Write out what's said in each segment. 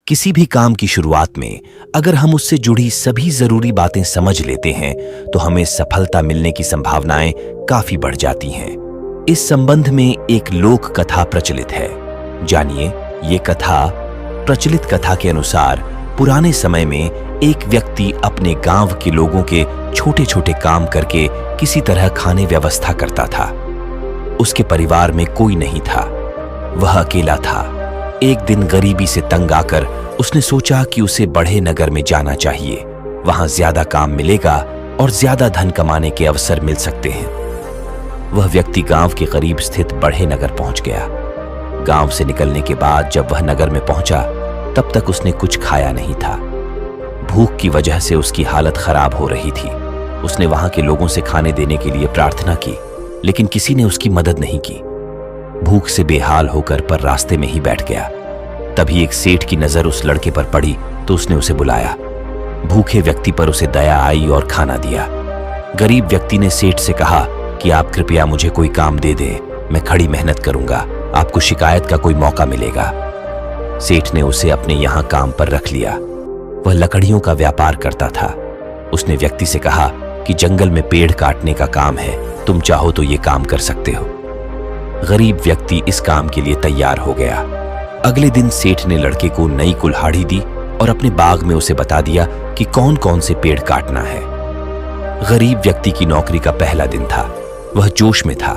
किसी भी काम की शुरुआत में अगर हम उससे जुड़ी सभी जरूरी बातें समझ लेते हैं तो हमें सफलता मिलने की संभावनाएं काफी बढ़ जाती हैं। इस संबंध में एक लोक कथा प्रचलित है। जानिए ये कथा। प्रचलित कथा के अनुसार पुराने समय में एक व्यक्ति अपने गांव के लोगों के छोटे छोटे काम करके किसी तरह खाने व्यवस्था करता था। उसके परिवार में कोई नहीं था, वह अकेला था। एक दिन गरीबी से तंग आकर उसने सोचा कि उसे बड़े नगर में जाना चाहिए। वहां ज्यादा काम मिलेगा और ज्यादा धन कमाने के अवसर मिल सकते हैं। वह व्यक्ति गांव के करीब स्थित बड़े नगर पहुंच गया। गांव से निकलने के बाद जब वह नगर में पहुंचा तब तक उसने कुछ खाया नहीं था। भूख की वजह से उसकी हालत खराब हो रही थी। उसने वहां के लोगों से खाने देने के लिए प्रार्थना की, लेकिन किसी ने उसकी मदद नहीं की। भूख से बेहाल होकर पर रास्ते में ही बैठ गया। तभी एक सेठ की नजर उस लड़के पर पड़ी तो उसने उसे बुलाया। भूखे व्यक्ति पर उसे दया आई और खाना दिया। गरीब व्यक्ति ने सेठ से कहा कि आप कृपया मुझे कोई काम दे दे, मैं खड़ी मेहनत करूंगा, आपको शिकायत का कोई मौका मिलेगा। सेठ ने उसे अपने यहां काम पर रख लिया। वह लकड़ियों का व्यापार करता था। उसने व्यक्ति से कहा कि जंगल में पेड़ काटने का काम है, तुम चाहो तो ये काम कर सकते हो। गरीब व्यक्ति इस काम के लिए तैयार हो गया। अगले दिन सेठ ने लड़के को नई कुल्हाड़ी दी और अपने बाग में उसे बता दिया कि कौन कौन से पेड़ काटना है। गरीब व्यक्ति की नौकरी का पहला दिन था। वह जोश में था।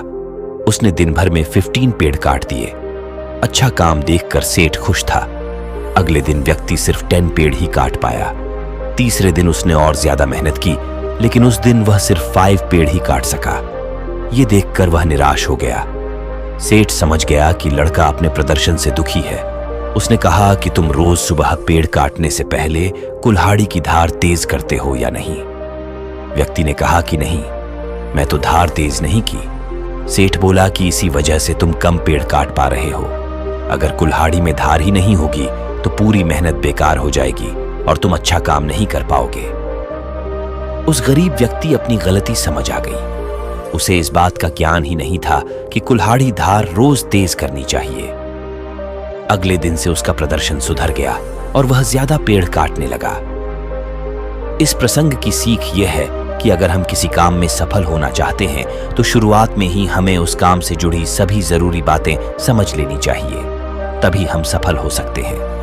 उसने दिन भर में 15 पेड़ काट दिए। अच्छा काम देखकर सेठ खुश था। अगले दिन व्यक्ति सिर्फ 10 पेड़ ही काट पाया। तीसरे दिन उसने और ज्यादा मेहनत की, लेकिन उस दिन वह सिर्फ 5 पेड़ ही काट सका। ये देखकर वह निराश हो गया। सेठ समझ गया कि लड़का अपने प्रदर्शन से दुखी है। उसने कहा कि तुम रोज सुबह पेड़ काटने से पहले कुल्हाड़ी की धार तेज करते हो या नहीं? व्यक्ति ने कहा कि नहीं, मैं तो धार तेज नहीं की। सेठ बोला कि इसी वजह से तुम कम पेड़ काट पा रहे हो। अगर कुल्हाड़ी में धार ही नहीं होगी तो पूरी मेहनत बेकार हो जाएगी और तुम अच्छा काम नहीं कर पाओगे। उस गरीब व्यक्ति अपनी गलती समझ आ गई। उसे इस बात का ज्ञान ही नहीं था कि कुल्हाड़ी धार रोज तेज करनी चाहिए। अगले दिन से उसका प्रदर्शन सुधर गया और वह ज्यादा पेड़ काटने लगा। इस प्रसंग की सीख यह है कि अगर हम किसी काम में सफल होना चाहते हैं तो शुरुआत में ही हमें उस काम से जुड़ी सभी जरूरी बातें समझ लेनी चाहिए, तभी हम सफल हो सकते हैं।